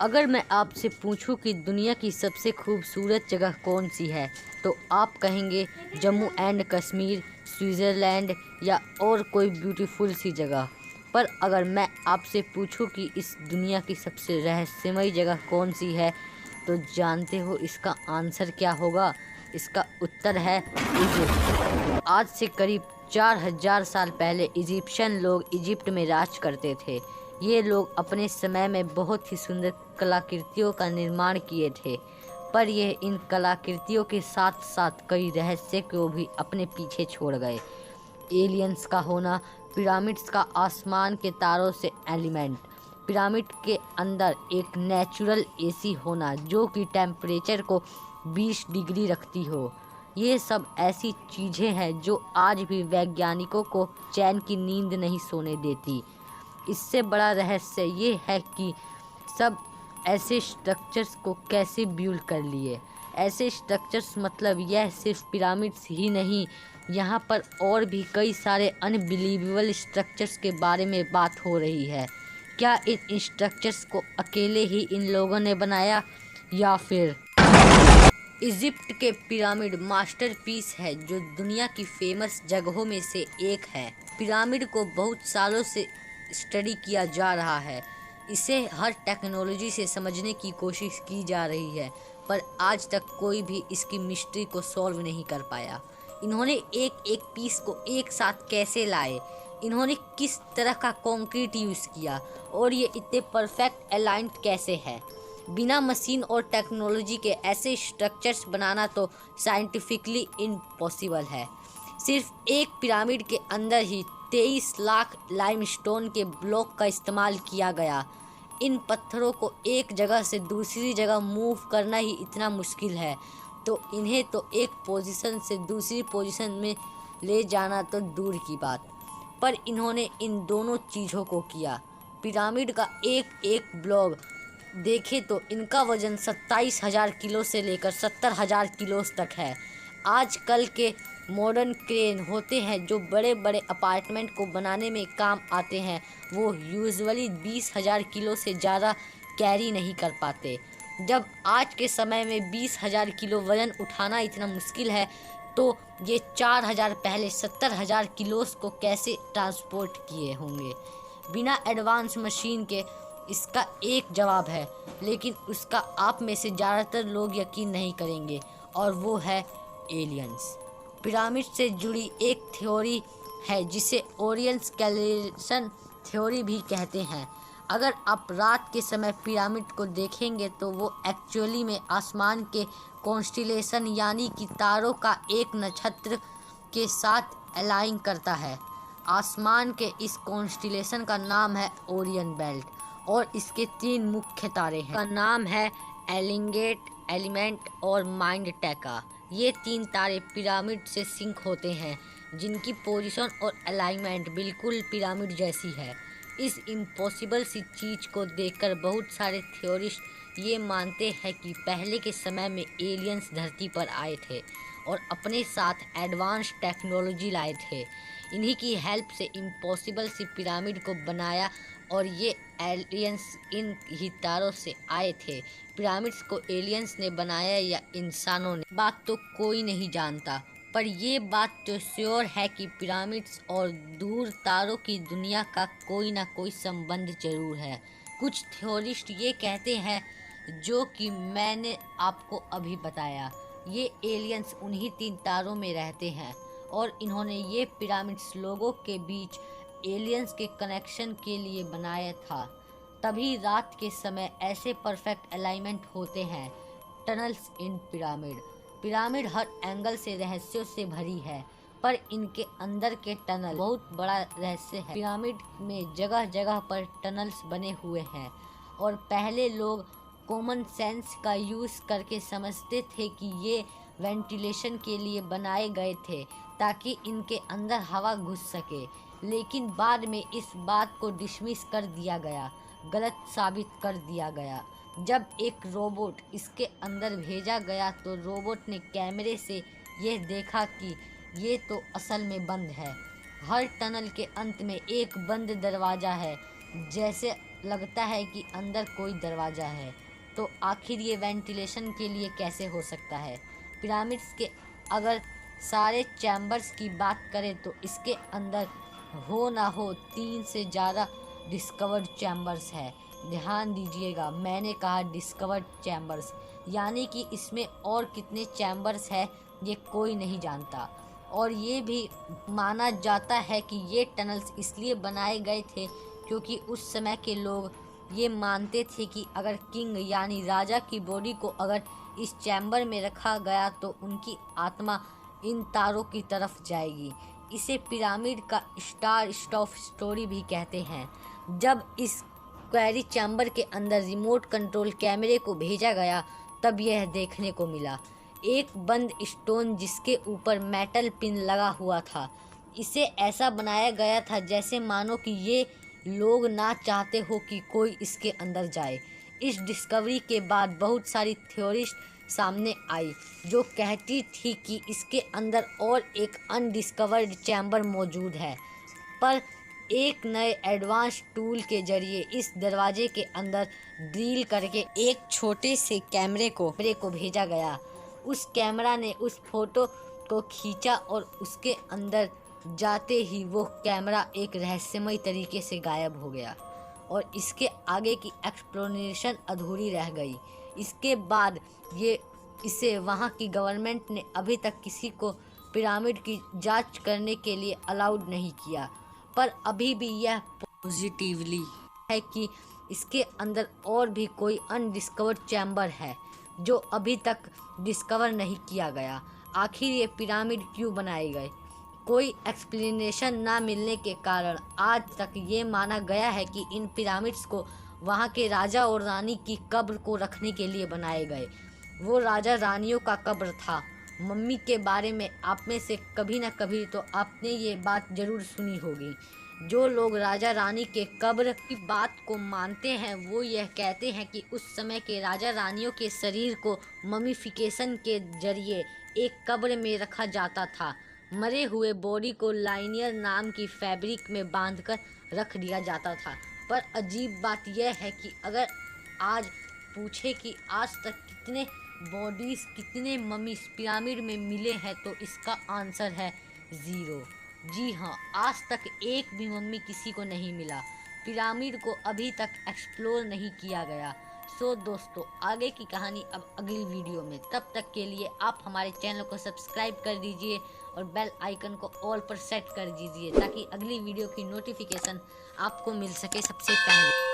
अगर मैं आपसे पूछूं कि दुनिया की सबसे खूबसूरत जगह कौन सी है तो आप कहेंगे जम्मू एंड कश्मीर, स्विट्ज़रलैंड या और कोई ब्यूटीफुल सी जगह। पर अगर मैं आपसे पूछूं कि इस दुनिया की सबसे रहस्यमयी जगह कौन सी है तो जानते हो इसका आंसर क्या होगा? इसका उत्तर है इजिप्ट। आज से करीब 4000 साल पहले इजिप्शियन लोग इजिप्ट में राज करते थे। ये लोग अपने समय में बहुत ही सुंदर कलाकृतियों का निर्माण किए थे, पर यह इन कलाकृतियों के साथ साथ कई रहस्य को भी अपने पीछे छोड़ गए। एलियंस का होना, पिरामिड्स का आसमान के तारों से एलिमेंट, पिरामिड के अंदर एक नेचुरल एसी होना जो कि टेम्परेचर को 20 डिग्री रखती हो। ये सब ऐसी चीज़ें हैं जो आज भी वैज्ञानिकों को चैन की नींद नहीं सोने देती। इससे बड़ा रहस्य ये है कि सब ऐसे स्ट्रक्चर्स को कैसे बिल्ड कर लिए। ऐसे स्ट्रक्चर्स मतलब यह सिर्फ पिरामिड्स ही नहीं, यहाँ पर और भी कई सारे अनबिलीवेबल स्ट्रक्चर्स के बारे में बात हो रही है। क्या इन स्ट्रक्चर्स को अकेले ही इन लोगों ने बनाया या फिर इजिप्ट के पिरामिड मास्टरपीस है जो दुनिया की फेमस जगहों में से एक है। पिरामिड को बहुत सालों से स्टडी किया जा रहा है, इसे हर टेक्नोलॉजी से समझने की कोशिश की जा रही है, पर आज तक कोई भी इसकी मिस्ट्री को सॉल्व नहीं कर पाया। इन्होंने एक एक पीस को एक साथ कैसे लाए, इन्होंने किस तरह का कंक्रीट यूज़ किया और ये इतने परफेक्ट अलाइंड कैसे है। बिना मशीन और टेक्नोलॉजी के ऐसे स्ट्रक्चर्स बनाना तो साइंटिफिकली इम्पॉसिबल है। सिर्फ एक पिरामिड के अंदर ही 23 लाख लाइमस्टोन के ब्लॉक का इस्तेमाल किया गया। इन पत्थरों को एक जगह से दूसरी जगह मूव करना ही इतना मुश्किल है, तो इन्हें तो एक पोजीशन से दूसरी पोजीशन में ले जाना तो दूर की बात, पर इन्होंने इन दोनों चीज़ों को किया। पिरामिड का एक एक ब्लॉक देखें तो इनका वज़न 27,000 किलो से लेकर 70,000 किलो तक है। आजकल के मॉडर्न क्रेन होते हैं जो बड़े बड़े अपार्टमेंट को बनाने में काम आते हैं, वो यूजुअली 20,000 किलो से ज़्यादा कैरी नहीं कर पाते। जब आज के समय में 20,000 किलो वज़न उठाना इतना मुश्किल है, तो ये 4,000 पहले 70,000 किलोस को कैसे ट्रांसपोर्ट किए होंगे बिना एडवांस मशीन के? इसका एक जवाब है, लेकिन उसका आप में से ज़्यादातर लोग यकीन नहीं करेंगे, और वो है एलियंस। पिरामिड से जुड़ी एक थ्योरी है जिसे ओरियन स्केलेशन थ्योरी भी कहते हैं। अगर आप रात के समय पिरामिड को देखेंगे तो वो एक्चुअली में आसमान के कॉन्स्टिलेशन यानी कि तारों का एक नक्षत्र के साथ अलाइन करता है। आसमान के इस कॉन्स्टिलेशन का नाम है ओरियन बेल्ट और इसके 3 मुख्य तारे हैं। का नाम है एलिंगेट, एलिमेंट और माइंड टैका। ये 3 तारे पिरामिड से सिंक होते हैं, जिनकी पोजीशन और अलाइनमेंट बिल्कुल पिरामिड जैसी है। इस इम्पॉसिबल सी चीज़ को देखकर बहुत सारे थ्योरिस्ट ये मानते हैं कि पहले के समय में एलियंस धरती पर आए थे और अपने साथ एडवांस टेक्नोलॉजी लाए थे। इन्हीं की हेल्प से इम्पॉसिबल सी पिरामिड को बनाया और ये एलियंस इन ही तारों से आए थे। पिरामिड्स को एलियंस ने बनाया या इंसानों ने, बात तो कोई नहीं जानता, पर ये बात तो श्योर है कि पिरामिड्स और दूर तारों की दुनिया का कोई ना कोई संबंध जरूर है। कुछ थ्योरिस्ट ये कहते हैं, जो कि मैंने आपको अभी बताया, ये एलियंस उन्हीं 3 तारों में रहते हैं और इन्होंने ये पिरामिड्स लोगों के बीच एलियंस के कनेक्शन के लिए बनाया था। तभी रात के समय ऐसे परफेक्ट अलाइनमेंट होते हैं। टनल्स इन पिरामिड। पिरामिड हर एंगल से रहस्यों से भरी है, पर इनके अंदर के टनल बहुत बड़ा रहस्य है। पिरामिड में जगह जगह पर टनल्स बने हुए हैं और पहले लोग कॉमन सेंस का यूज़ करके समझते थे कि ये वेंटिलेशन के लिए बनाए गए थे ताकि इनके अंदर हवा घुस सके, लेकिन बाद में इस बात को डिसमिस कर दिया गया, गलत साबित कर दिया गया। जब एक रोबोट इसके अंदर भेजा गया तो रोबोट ने कैमरे से यह देखा कि ये तो असल में बंद है। हर टनल के अंत में एक बंद दरवाज़ा है, जैसे लगता है कि अंदर कोई दरवाज़ा है। तो आखिर ये वेंटिलेशन के लिए कैसे हो सकता है? पिरामिड्स के अगर सारे चैम्बर्स की बात करें तो इसके अंदर हो ना हो 3 से ज़्यादा डिस्कवर्ड चैम्बर्स है। ध्यान दीजिएगा, मैंने कहा डिस्कवर्ड चैम्बर्स, यानी कि इसमें और कितने चैम्बर्स है ये कोई नहीं जानता। और ये भी माना जाता है कि ये टनल्स इसलिए बनाए गए थे क्योंकि उस समय के लोग ये मानते थे कि अगर किंग यानी राजा की बॉडी को अगर इस चैम्बर में रखा गया तो उनकी आत्मा इन तारों की तरफ जाएगी। इसे पिरामिड का स्टार ऑफ स्टोरी भी कहते हैं। जब इस क्वेरी चैम्बर के अंदर रिमोट कंट्रोल कैमरे को भेजा गया तब यह देखने को मिला, एक बंद स्टोन जिसके ऊपर मेटल पिन लगा हुआ था। इसे ऐसा बनाया गया था जैसे मानो कि ये लोग ना चाहते हो कि कोई इसके अंदर जाए। इस डिस्कवरी के बाद बहुत सारी थ्योरीज सामने आई जो कहती थी कि इसके अंदर और एक अनडिस्कवर्ड चैम्बर मौजूद है। पर एक नए एडवांस टूल के जरिए इस दरवाजे के अंदर ड्रिल करके एक छोटे से कैमरे को भेजा गया। उस कैमरा ने उस फोटो को खींचा और उसके अंदर जाते ही वो कैमरा एक रहस्यमय तरीके से गायब हो गया और इसके आगे की एक्सप्लोरेशन अधूरी रह गई। इसके बाद इसे वहाँ की गवर्नमेंट ने अभी तक किसी को पिरामिड की जांच करने के लिए अलाउड नहीं किया। पर अभी भी यह पॉजिटिवली है कि इसके अंदर और भी कोई अनडिस्कवर्ड चैम्बर है जो अभी तक डिस्कवर नहीं किया गया। आखिर ये पिरामिड क्यों बनाए गए? कोई एक्सप्लेनेशन ना मिलने के कारण आज तक ये माना गया है कि इन पिरामिड्स को वहाँ के राजा और रानी की कब्र को रखने के लिए बनाए गए। वो राजा रानियों का कब्र था। मम्मी के बारे में आप में से कभी ना कभी तो आपने ये बात ज़रूर सुनी होगी। जो लोग राजा रानी के कब्र की बात को मानते हैं वो यह कहते हैं कि उस समय के राजा रानियों के शरीर को ममीफिकेशन के जरिए एक कब्र में रखा जाता था। मरे हुए बॉडी को लाइनियर नाम की फैब्रिक में बांधकर रख दिया जाता था। पर अजीब बात यह है कि अगर आज पूछे कि आज तक कितने बॉडीज़ कितने मम्मी पिरामिड में मिले हैं तो इसका आंसर है 0। जी हाँ, आज तक एक भी मम्मी किसी को नहीं मिला। पिरामिड को अभी तक एक्सप्लोर नहीं किया गया। सो दोस्तों, आगे की कहानी अब अगली वीडियो में। तब तक के लिए आप हमारे चैनल को सब्सक्राइब कर दीजिए और बेल आइकन को ऑल पर सेट कर दीजिए ताकि अगली वीडियो की नोटिफिकेशन आपको मिल सके सबसे पहले।